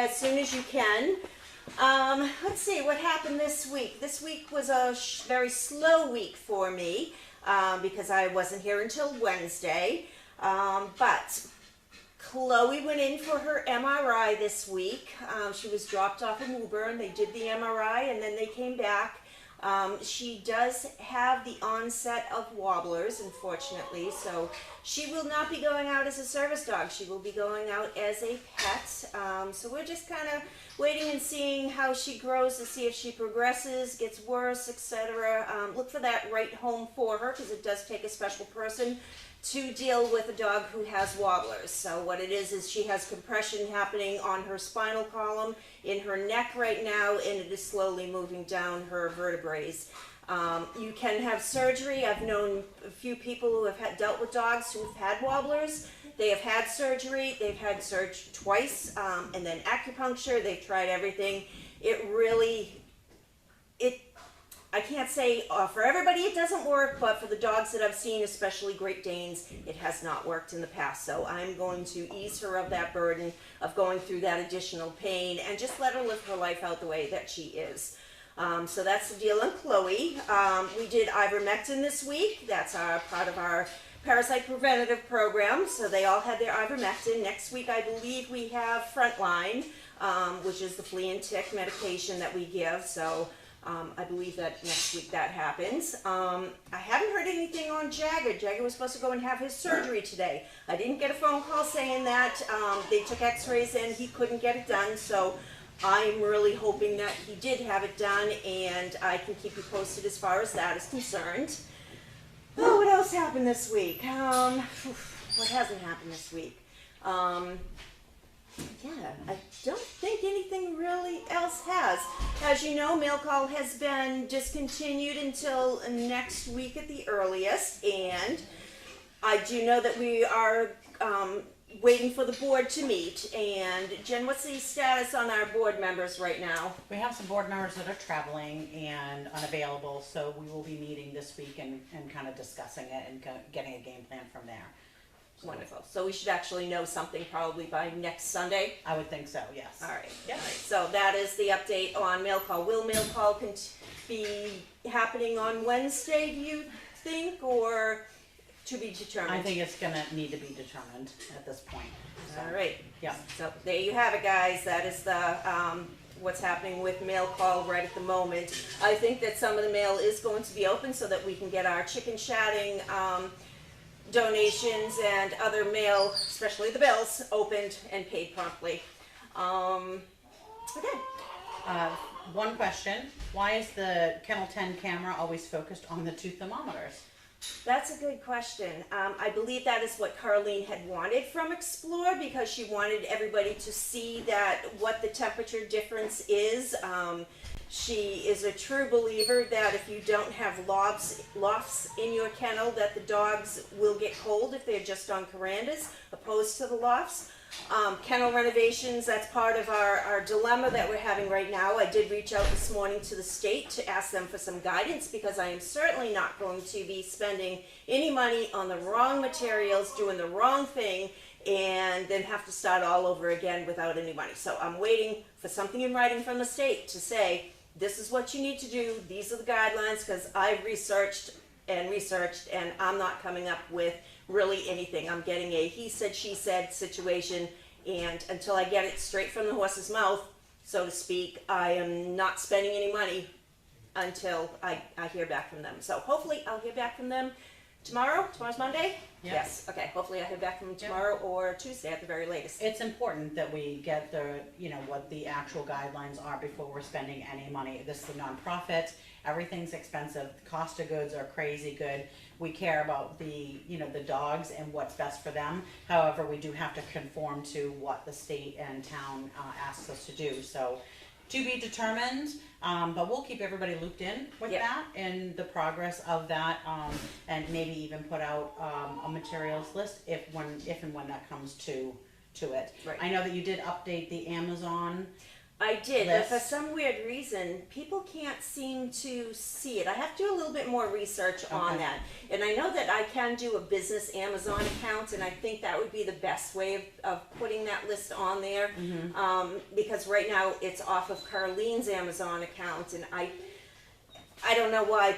as soon as you can. Let's see what happened this week. This week was a very slow week for me because I wasn't here until Wednesday. But Chloe went in for her MRI this week. She was dropped off in Woburn. They did the MRI and then they came back. She does have the onset of wobblers, unfortunately, so she will not be going out as a service dog. She will be going out as a pet. So we're just kind of waiting and seeing how she grows to see if she progresses, gets worse, etc. Look for that right home for her because it does take a special person to deal with a dog who has wobblers. So what it is she has compression happening on her spinal column, in her neck right now, and it is slowly moving down her vertebrae. You can have surgery. I've known a few people who have dealt with dogs who've had wobblers. They have had surgery. They've had surgery twice, and then acupuncture. They've tried everything. I can't say for everybody it doesn't work, but for the dogs that I've seen, especially Great Danes, it has not worked in the past. So I'm going to ease her of that burden of going through that additional pain and just let her live her life out the way that she is. So that's the deal on Chloe. We did ivermectin this week. That's part of our parasite preventative program. So they all had their ivermectin. Next week I believe we have Frontline, which is the flea and tick medication that we give. So I believe that next week that happens. I haven't heard anything on Jagger. Jagger was supposed to go and have his surgery today. I didn't get a phone call saying that. They took x-rays and he couldn't get it done, so I'm really hoping that he did have it done, and I can keep you posted as far as that is concerned. Oh, what else happened this week? What hasn't happened this week? Yeah, I don't think anything really else has. As you know, mail call has been discontinued until next week at the earliest, and I do know that we are waiting for the board to meet. And Jen, what's the status on our board members right now? We have some board members that are traveling and unavailable, so we will be meeting this week and kind of discussing it and getting a game plan from there. Wonderful. So we should actually know something probably by next Sunday? I would think so, yes. All right. Yeah. All right. So that is the update on mail call. Will mail call be happening on Wednesday, do you think, or to be determined? I think it's going to need to be determined at this point. So, all right. yeah. So there you have it, guys. That is the what's happening with mail call right at the moment. I think that some of the mail is going to be open so that we can get our chicken chatting donations and other mail, especially the bills, opened and paid promptly. Okay. One question. Why is the Kennel 10 camera always focused on the two thermometers? That's a good question. I believe that is what Carlene had wanted from Explore, because she wanted everybody to see that what the temperature difference is. She is a true believer that if you don't have lofts in your kennel, that the dogs will get cold if they're just on carandas, opposed to the lofts. Kennel renovations, that's part of our dilemma that we're having right now. I did reach out this morning to the state to ask them for some guidance, because I am certainly not going to be spending any money on the wrong materials, doing the wrong thing, and then have to start all over again without any money. So I'm waiting for something in writing from the state to say, this is what you need to do, these are the guidelines, because I've researched, and I'm not coming up with really anything. I'm getting a he said, she said situation, and until I get it straight from the horse's mouth, so to speak, I am not spending any money until I hear back from them. So hopefully I'll hear back from them tomorrow. Tomorrow's Monday? Yep. Yes. Okay. Hopefully I'll hear back from them tomorrow or Tuesday at the very latest. It's important that we get the, what the actual guidelines are before we're spending any money. This is a nonprofit. Everything's expensive. The cost of goods are crazy good. We care about the dogs and what's best for them. However, we do have to conform to what the state and town asks us to do. So, to be determined, but we'll keep everybody looped in with that and the progress of that, and maybe even put out a materials list if and when that comes to it. Right. I know that you did update the Amazon. I did, but for list? some weird reason, people can't seem to see it. I have to do a little bit more research on Okay. that. And I know that I can do a business Amazon account, and I think that would be the best way of putting that list on there. Because right now it's off of Carlene's Amazon account, and I don't know why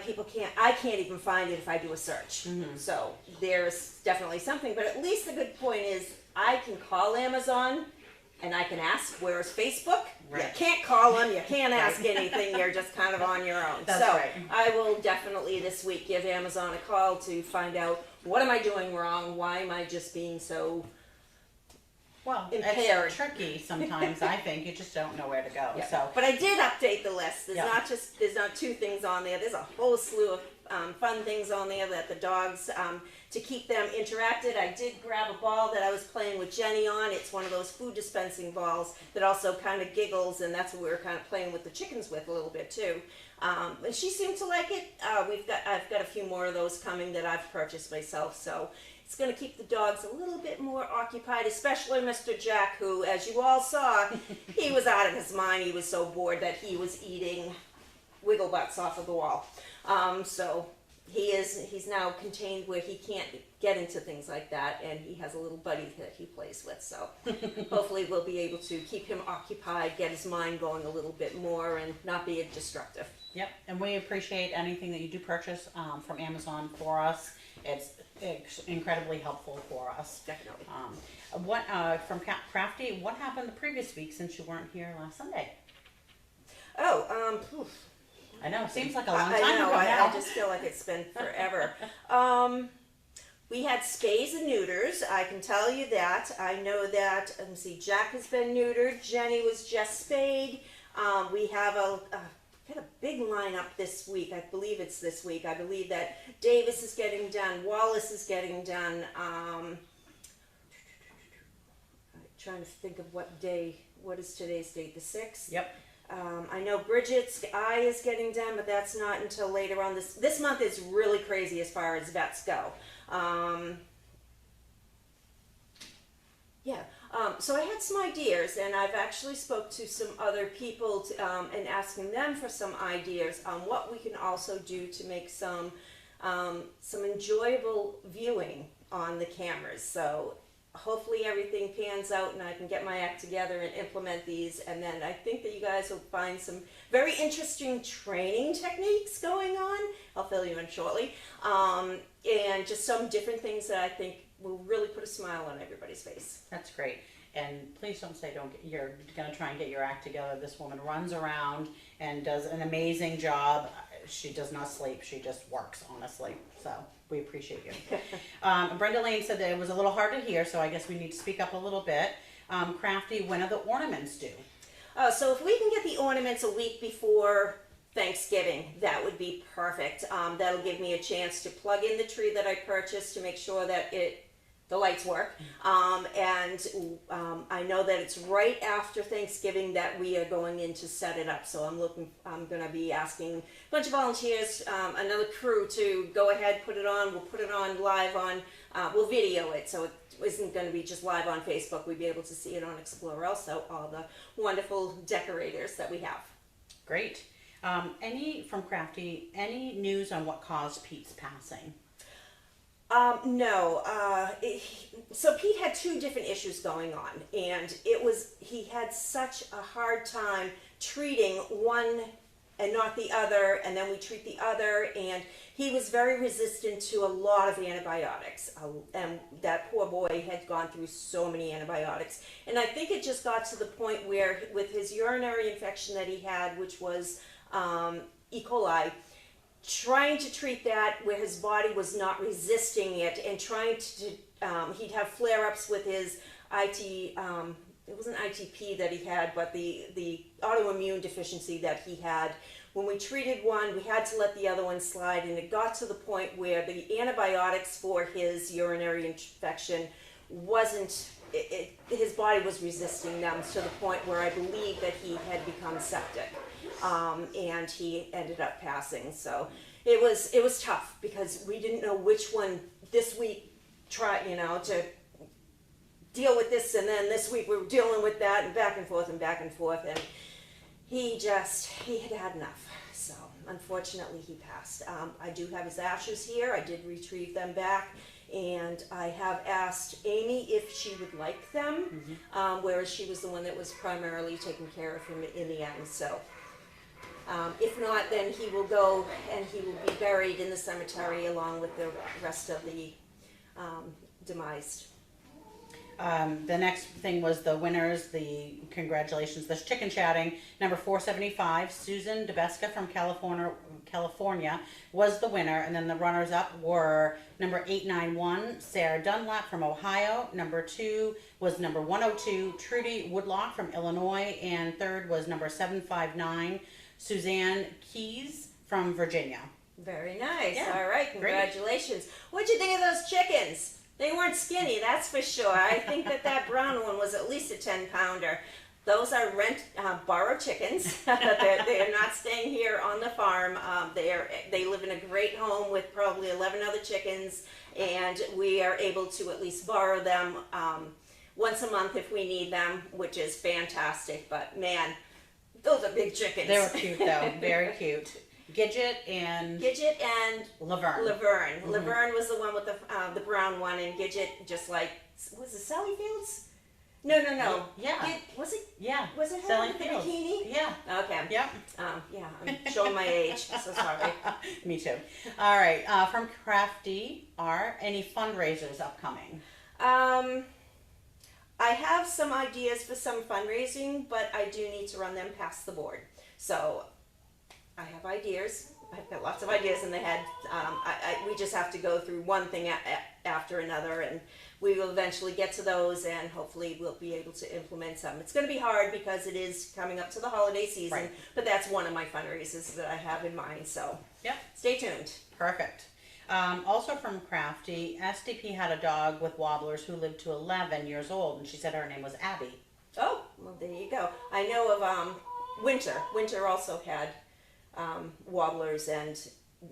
I can't even find it if I do a search. So there's definitely something, but at least the good point is I can call Amazon and I can ask, where's Facebook? You Right. can't call them, you can't ask anything, you're just kind of on your own. That's So right. I will definitely this week give Amazon a call to find out what am I doing wrong, why am I just being so, Well, impaired. it's tricky sometimes, I think, you just don't know where to go, yeah. so. But I did update the list. There's Yeah. there's not two things on there. There's a whole slew of fun things on there that the dogs, to keep them interacted. I did grab a ball that I was playing with Jenny on. It's one of those food dispensing balls that also kind of giggles, and that's what we were kind of playing with the chickens with a little bit too. And she seemed to like it. I've got a few more of those coming that I've purchased myself, so it's going to keep the dogs a little bit more occupied, especially Mr. Jack, who, as you all saw, he was out of his mind. He was so bored that he was eating wiggle butts off of the wall. So he's now contained where he can't get into things like that, and he has a little buddy that he plays with. So hopefully we'll be able to keep him occupied, get his mind going a little bit more, and not be destructive. Yep, and we appreciate anything that you do purchase from Amazon for us. It's incredibly helpful for us. Definitely. What from Crafty? What happened the previous week since you weren't here last Sunday? Oh, I know, it seems like a long I time know, ago now. I just feel like it's been forever. We had spays and neuters, I can tell you that. I know that, let me see, Jack has been neutered, Jenny was just spayed. We have got a big lineup this week, I believe it's this week. I believe that Davis is getting done, Wallace is getting done. I'm trying to think of what is today's date, the 6th? Yep. I know Bridget's eye is getting done, but that's not until later on. This month is really crazy as far as vets go. So I had some ideas, and I've actually spoke to some other people and asking them for some ideas on what we can also do to make some enjoyable viewing on the cameras. So hopefully everything pans out and I can get my act together and implement these, and then I think that you guys will find some very interesting training techniques going on. I'll fill you in shortly. And just some different things that I think will really put a smile on everybody's face. That's great. And please don't say you're going to try and get your act together. This woman runs around and does an amazing job. She does not sleep. She just works, honestly. So we appreciate you. Brenda Lane said that it was a little hard to hear, so I guess we need to speak up a little bit. Crafty, when are the ornaments due? So if we can get the ornaments a week before Thanksgiving, that would be perfect. That'll give me a chance to plug in the tree that I purchased to make sure that the lights work. I know that it's right after Thanksgiving that we are going in to set it up. So I'm going to be asking a bunch of volunteers, another crew to go ahead, put it on. We'll put it on live we'll video it. So it isn't going to be just live on Facebook. We'll be able to see it on Explorer also, all the wonderful decorators that we have. Great. From Crafty, any news on what caused Pete's passing? No. So Pete had two different issues going on, and he had such a hard time treating one and not the other, and then we treat the other, and he was very resistant to a lot of antibiotics, and that poor boy had gone through so many antibiotics, and I think it just got to the point where with his urinary infection that he had, which was E. coli, trying to treat that where his body was not resisting it, and trying to he'd have flare-ups with his it wasn't ITP that he had, but the autoimmune deficiency that he had. When we treated one, we had to let the other one slide, and it got to the point where the antibiotics for his urinary infection his body was resisting them to the point where I believe that he had become septic, and he ended up passing. So it was tough because we didn't know which one this week to deal with this, and then this week we were dealing with that, and back and forth, and he had had enough. So unfortunately he passed. I do have his ashes here. I did retrieve them back, and I have asked Amy if she would like them, whereas she was the one that was primarily taking care of him in the end. So if not, then he will go and he will be buried in the cemetery along with the rest of the demised. The next thing was the winners, the congratulations, the chicken chatting. Number 475, Susan DeBesca from California was the winner. And then the runners up were number 891, Sarah Dunlap from Ohio. Number 2 was number 102, Trudy Woodlock from Illinois. And third was number 759, Suzanne Keys from Virginia. Very nice. Yeah, All right, congratulations. What'd you think of those chickens? They weren't skinny, that's for sure. I think that brown one was at least a 10-pounder. Those are borrowed chickens. They are not staying here on the farm. They live in a great home with probably 11 other chickens, and we are able to at least borrow them once a month if we need them, which is fantastic. But man, those are big chickens. They were cute though, very cute. Gidget and Laverne. Laverne was the one with the brown one, and Gidget just like, was it Sally Fields? No. Yeah. Was it? Yeah. Was it her Sally with the Fields. bikini? Yeah. Okay. Yep. Yeah, I'm showing my age. So sorry. Me too. All right. From Crafty R, any fundraisers upcoming? I have some ideas for some fundraising, but I do need to run them past the board. So I have ideas. I've got lots of ideas in the head. We just have to go through one thing after another, and we will eventually get to those, and hopefully we'll be able to implement some. It's going to be hard because it is coming up to the holiday season, Right. but that's one of my fundraisers that I have in mind. So Yep. stay tuned. Perfect. Also from Crafty, SDP had a dog with wobblers who lived to 11 years old, and she said her name was Abby. Oh, well, there you go. I know of Winter. Winter also had wobblers, and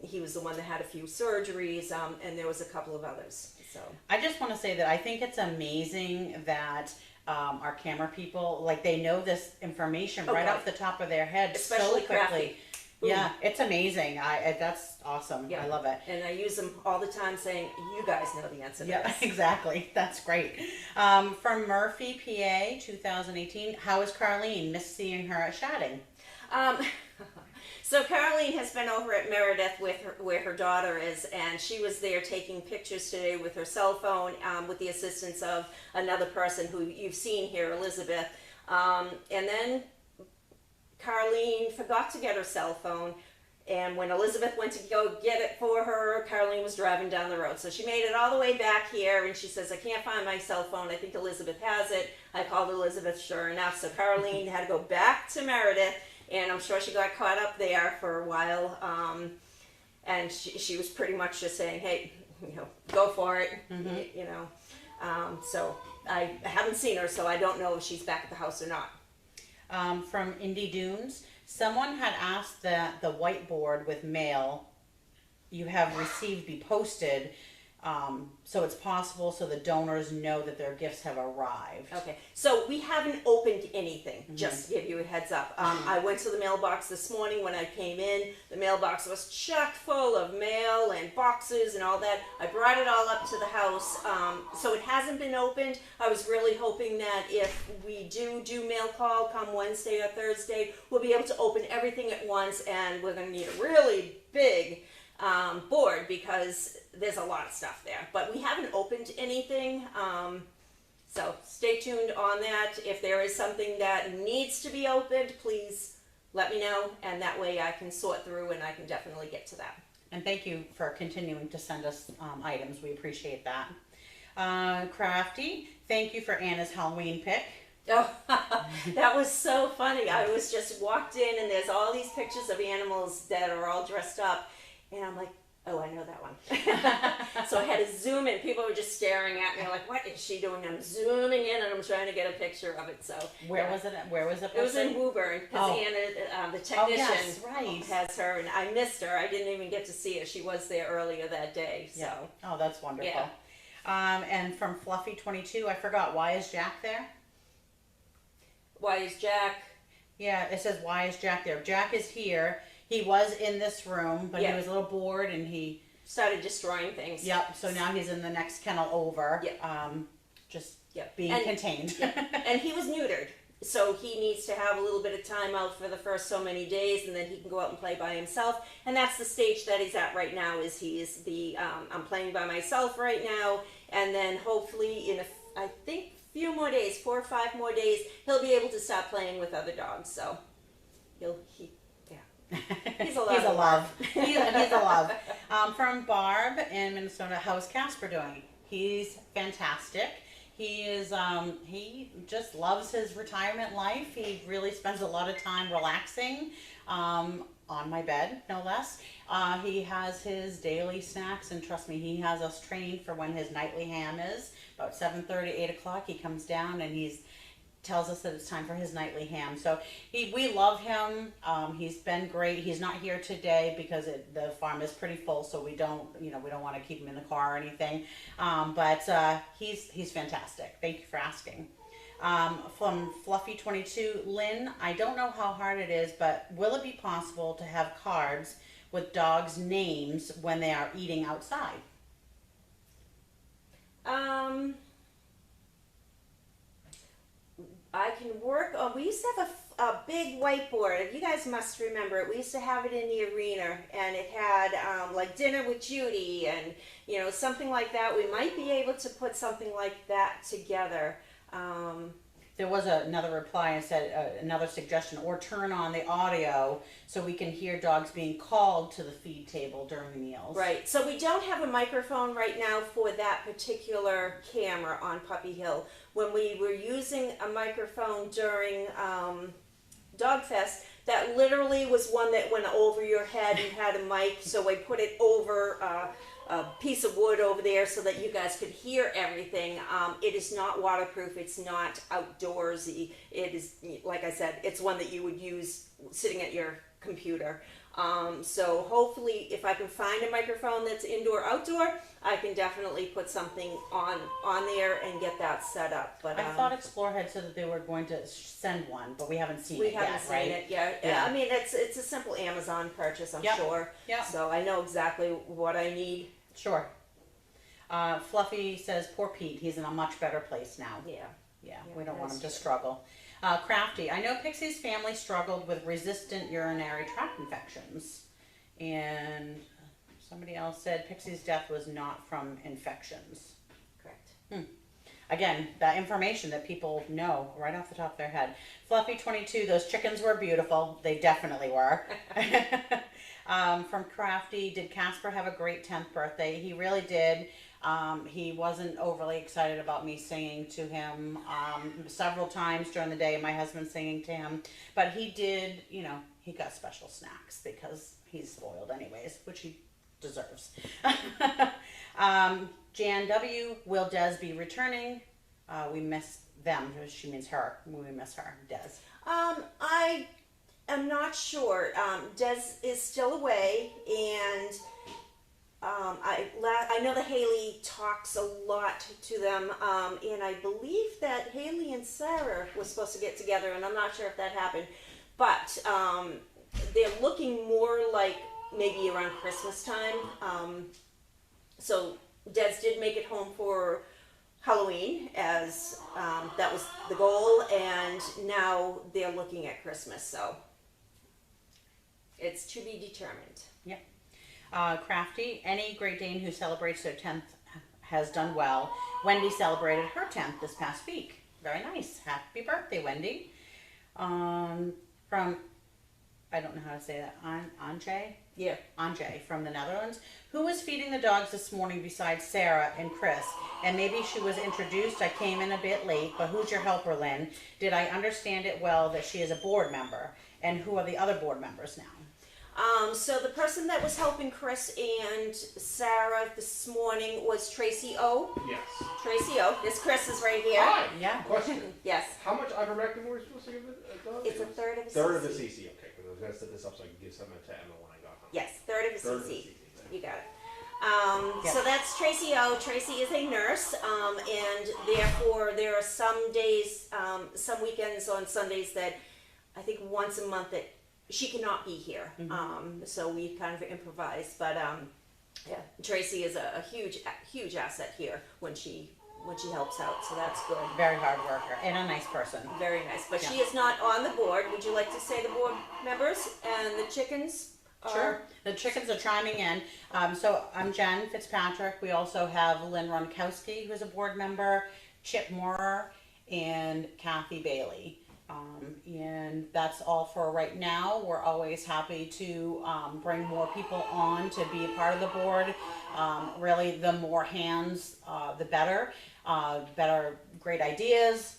he was the one that had a few surgeries, and there was a couple of others. So I just want to say that I think it's amazing that our camera people, like, they know this information right off the top of their head, especially so Crafty. quickly. Yeah, it's amazing. That's awesome. Yeah. I love it. And I use them all the time saying, you guys know the answer to Yeah, this. exactly. That's great. From Murphy, PA, 2018, how is Carlene? Miss seeing her at Shatting. So Caroline has been over at Meredith where her daughter is, and she was there taking pictures today with her cell phone with the assistance of another person who you've seen here, Elizabeth. And then Caroline forgot to get her cell phone, and when Elizabeth went to go get it for her, Caroline was driving down the road. So she made it all the way back here, and she says, I can't find my cell phone. I think Elizabeth has it. I called Elizabeth, sure enough. So Caroline had to go back to Meredith, and I'm sure she got caught up there for a while. And she was pretty much just saying, hey, go for it, so I haven't seen her, so I don't know if she's back at the house or not. From Indy Dunes, someone had asked that the whiteboard with mail you have received be posted, so it's possible so the donors know that their gifts have arrived. Okay, so we haven't opened anything, just to give you a heads up. I went to the mailbox this morning when I came in. The mailbox was chock full of mail and boxes and all that. I brought it all up to the house, so it hasn't been opened. I was really hoping that if we do mail call come Wednesday or Thursday, we'll be able to open everything at once, and we're going to need a really big board because there's a lot of stuff there, but we haven't opened anything, so stay tuned on that. If there is something that needs to be opened, please let me know, and that way I can sort through and I can definitely get to that. And thank you for continuing to send us items. We appreciate that. Crafty, thank you for Anna's Halloween pick. Oh, that was so funny. I was just walked in and there's all these pictures of animals that are all dressed up, and I'm like, oh, I know that one. So I had to zoom in. People were just staring at me like, what is she doing? I'm zooming in and I'm trying to get a picture of it. So Where was it? Where was it? It was in Woburn because Anna, the technician, has her, and I missed her. I didn't even get to see her. She was there earlier that day. So. Yeah. Oh, that's wonderful. Yeah. And from Fluffy22, I forgot, why is Jack there? Why is Jack? Yeah, it says, why is Jack there? Jack is here. He was in this room, but he Yeah. was a little bored and he, Started destroying things. yep, so now he's in the next kennel over. Yep. Just Yep. being And- contained. And he was neutered, so he needs to have a little bit of time out for the first so many days, and then he can go out and play by himself. And that's the stage that he's at right now. Is he's the I'm playing by myself right now, and then hopefully in I think few more days, 4 or 5 more days, he'll be able to start playing with other dogs. So yeah. He's a love. He's a love. He's a love. From Barb in Minnesota, how's Casper doing? He's fantastic. He is, he just loves his retirement life. He really spends a lot of time relaxing, on my bed, no less. He has his daily snacks, and trust me, he has us trained for when his nightly ham is. About 7:30, 8 o'clock, he comes down and tells us that it's time for his nightly ham. So we love him. He's been great. He's not here today because the farm is pretty full, so we don't want to keep him in the car or anything. But he's fantastic. Thank you for asking. From Fluffy22, Lynn, I don't know how hard it is, but will it be possible to have cards with dogs' names when they are eating outside? I can work on. We used to have a big whiteboard. You guys must remember it. We used to have it in the arena, and it had like dinner with Judy, and something like that. We might be able to put something like that together. There was another reply and said another suggestion, or turn on the audio so we can hear dogs being called to the feed table during meals. Right. So we don't have a microphone right now for that particular camera on Puppy Hill. When we were using a microphone during Dogfest, that literally was one that went over your head and had a mic. So I put it over a piece of wood over there so that you guys could hear everything. It is not waterproof. It's not outdoorsy. It is, like I said, it's one that you would use sitting at your computer. So hopefully if I can find a microphone that's indoor outdoor, I can definitely put something on there and get that set up. But I thought Explore had said that they were going to send one, but we haven't seen it we yet, haven't seen right? it yet. Yeah. I mean, it's a simple Amazon purchase, I'm Yep. sure. Yep. So I know exactly what I need. Sure. Fluffy says, poor Pete, he's in a much better place now. Yeah. Yeah, Yeah, we don't want him that's to true. struggle. Crafty, I know Pixie's family struggled with resistant urinary tract infections. And somebody else said Pixie's death was not from infections. Correct. Again, that information that people know right off the top of their head. Fluffy22, those chickens were beautiful. They definitely were. From Crafty, did Casper have a great 10th birthday? He really did. He wasn't overly excited about me singing to him several times during the day, my husband singing to him. But he did, he got special snacks because he's spoiled anyways, which he deserves. Jan W, will Des be returning? We miss them. She means her. We miss her, Des. I am not sure. Des is still away, and I know that Haley talks a lot to them, and I believe that Haley and Sarah were supposed to get together, and I'm not sure if that happened. But they're looking more like maybe around Christmas time. So Des did make it home for Halloween, as that was the goal, and now they're looking at Christmas, so it's to be determined. Yep. Crafty, any Great Dane who celebrates their 10th has done well. Wendy celebrated her 10th this past week. Very nice. Happy birthday, Wendy. From, I don't know how to say that, Anje? Yeah. Anje from the Netherlands. Who was feeding the dogs this morning besides Sarah and Chris? And maybe she was introduced. I came in a bit late, but who's your helper, Lynn? Did I understand it well that she is a board member? And who are the other board members now? So the person that was helping Chris and Sarah this morning was Tracy O. Yes. Tracy O. This Chris is right here. Hi. Yeah. Question. Yes. How much ivermectin were we supposed to give a dog? It's a third of a Third of a cc. cc. Okay, because I was gonna set this up so I could give some to Emma when I got home. Yes, third of a Third of a cc. cc. You got it. Yep. So that's Tracy O. Tracy is a nurse, and therefore there are some days, some weekends on Sundays that I think once a month that she cannot be here. So we kind of improvise, but yeah, Tracy is a huge asset here when she helps out, so that's good. Very hard worker and a nice person. Very nice, but she Yeah. is not on the board. Would you like to say the board members and the chickens are? Sure. The chickens are chiming in. So I'm Jenn Fitzpatrick. We also have Lynn Ronkowski, who's a board member, Chip Moorer, and Kathy Bailey. And that's all for right now. We're always happy to bring more people on to be a part of the board. Really, the more hands, the better. Better, great ideas,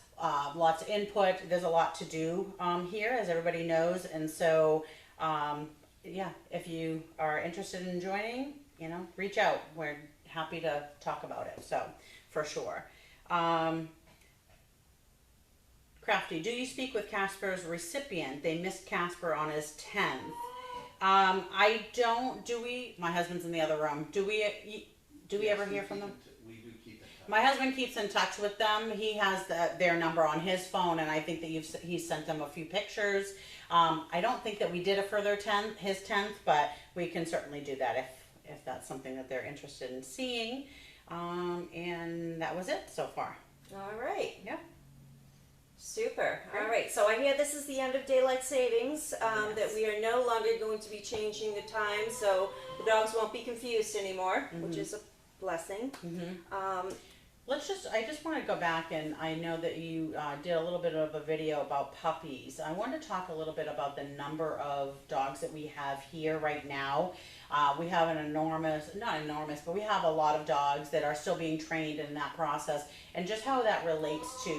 lots of input. There's a lot to do here, as everybody knows. And so, yeah, if you are interested in joining, reach out. We're happy to talk about it. So, for sure. Crafty, do you speak with Casper's recipient? They missed Casper on his 10th. I don't. Do we? My husband's in the other room. Do we Yes, ever hear from them? We do keep in touch. My husband keeps in touch with them. He has their number on his phone, and I think that he's sent them a few pictures. I don't think that we did a further his 10th, but we can certainly do that if that's something that they're interested in seeing. And that was it so far. All right. Yeah. Super. Great. All right. So I hear this is the end of daylight savings. Yes. That we are no longer going to be changing the time, so the dogs won't be confused anymore, which is a blessing. I just want to go back, and I know that you did a little bit of a video about puppies. I want to talk a little bit about the number of dogs that we have here right now. We have but we have a lot of dogs that are still being trained in that process, and just how that relates to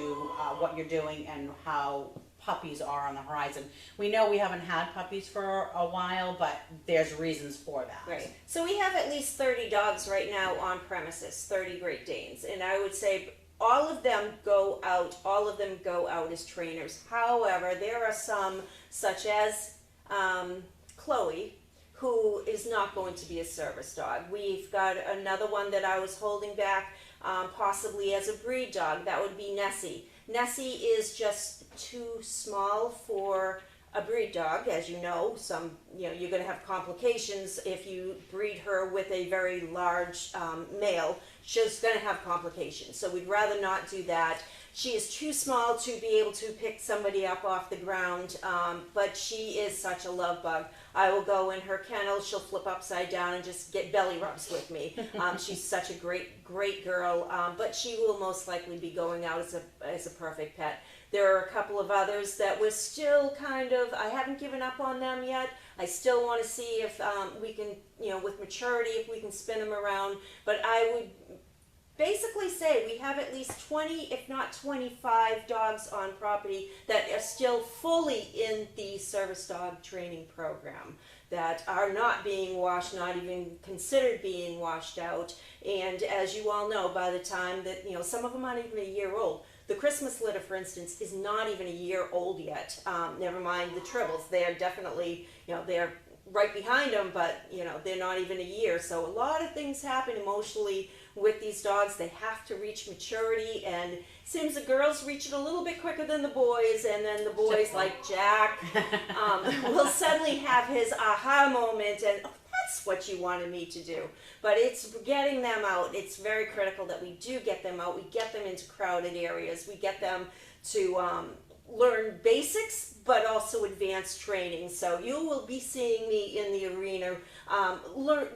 what you're doing and how puppies are on the horizon. We know we haven't had puppies for a while, but there's reasons for that. Right. So we have at least 30 dogs right now on premises, 30 Great Danes. And I would say all of them go out as trainers. However, there are some, such as Chloe, who is not going to be a service dog. We've got another one that I was holding back, possibly as a breed dog. That would be Nessie. Nessie is just too small for a breed dog, as you know. You're going to have complications if you breed her with a very large male. She's going to have complications, so we'd rather not do that. She is too small to be able to pick somebody up off the ground, but she is such a love bug. I will go in her kennel, she'll flip upside down and just get belly rubs with me. She's such a great girl, but she will most likely be going out as a perfect pet. There are a couple of others that we're still I haven't given up on them yet. I still want to see if we can, with maturity, if we can spin them around. But I would basically say we have at least 20, if not 25 dogs on property that are still fully in the service dog training program, that are not being washed, not even considered being washed out. And as you all know, by the time that, some of them aren't even a year old. The Christmas litter, for instance, is not even a year old yet. Never mind the tribbles. They're definitely, they're right behind them, but, they're not even a year. So a lot of things happen emotionally with these dogs. They have to reach maturity, and it seems the girls reach it a little bit quicker than the boys, and then the boys, like Jack, will suddenly have his aha moment, and that's what you wanted me to do. But it's getting them out. It's very critical that we do get them out. We get them into crowded areas. We get them to learn basics, but also advanced training. So you will be seeing me in the arena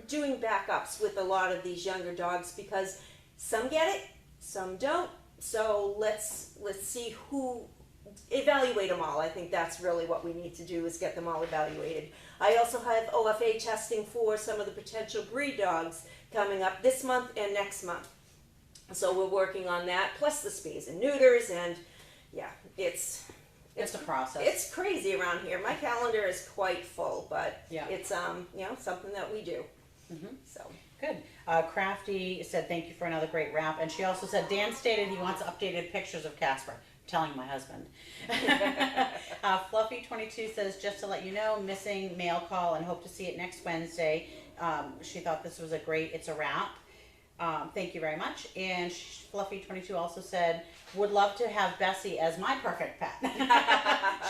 doing backups with a lot of these younger dogs, because some get it, some don't. So let's see evaluate them all. I think that's really what we need to do, is get them all evaluated. I also have OFA testing for some of the potential breed dogs coming up this month and next month. So we're working on that, plus the spays and neuters, and yeah, it's a process. It's crazy around here. My calendar is quite full, but Yeah. it's something that we do. So Good. Crafty said thank you for another great wrap, and she also said Dan stated he wants updated pictures of Casper. I'm telling my husband. Fluffy22 says, just to let you know, missing mail call and hope to see it next Wednesday. She thought this was it's a wrap. Thank you very much. And Fluffy22 also said, would love to have Bessie as my perfect pet.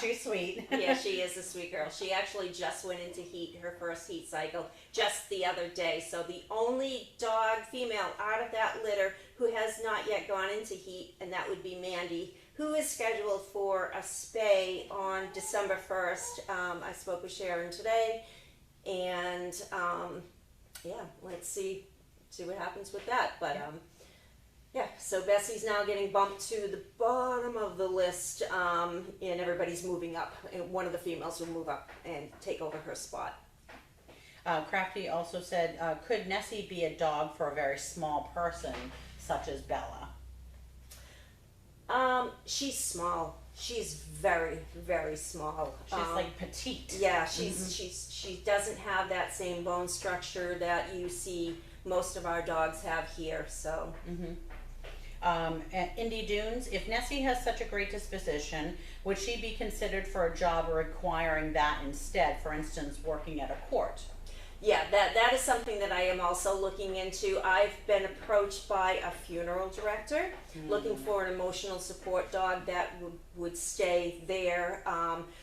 She's sweet. Yeah, she is a sweet girl. She actually just went into her first heat cycle just the other day. So the only dog, female, out of that litter who has not yet gone into heat, and that would be Mandy, who is scheduled for a spay on December 1st. I spoke with Sharon today, and yeah, let's see what happens with that. But yeah, so Bessie's now getting bumped to the bottom of the list, and everybody's moving up. And one of the females will move up and take over her spot. Crafty also said, could Nessie be a dog for a very small person, such as Bella? She's small. She's very, very small. She's like petite. Yeah, she doesn't have that same bone structure that you see most of our dogs have here. So. At Indy Dunes, if Nessie has such a great disposition, would she be considered for a job requiring that instead? For instance, working at a court. Yeah, that is something that I am also looking into. I've been approached by a funeral director looking for an emotional support dog that would stay there.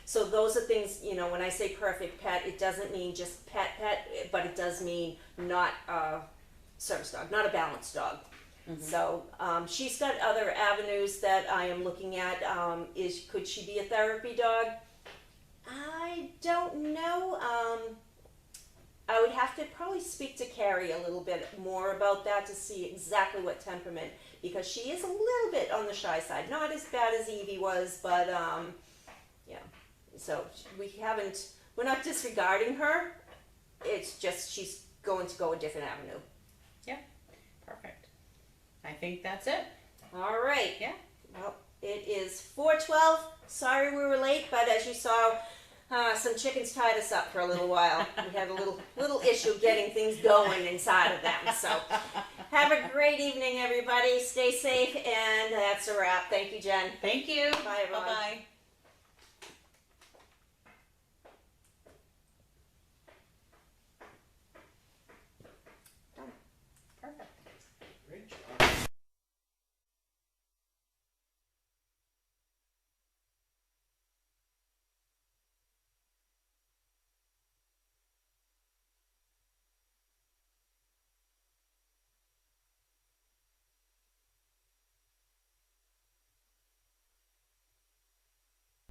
So those are things, when I say perfect pet, it doesn't mean just pet, but it does mean not a service dog, not a balanced dog. So she's got other avenues that I am looking at. Could she be a therapy dog? I don't know. I would have to probably speak to Carrie a little bit more about that to see exactly what temperament, because she is a little bit on the shy side. Not as bad as Evie was, but yeah. So we're not disregarding her. It's just she's going to go a different avenue. Yeah, perfect. I think that's it. All right. Yeah. Well, it is 4:12. Sorry we were late, but as you saw, some chickens tied us up for a little while. We had a little issue getting things going inside of them. So have a great evening, everybody. Stay safe, and that's a wrap. Thank you, Jen. Thank you. Bye, everyone. Bye-bye.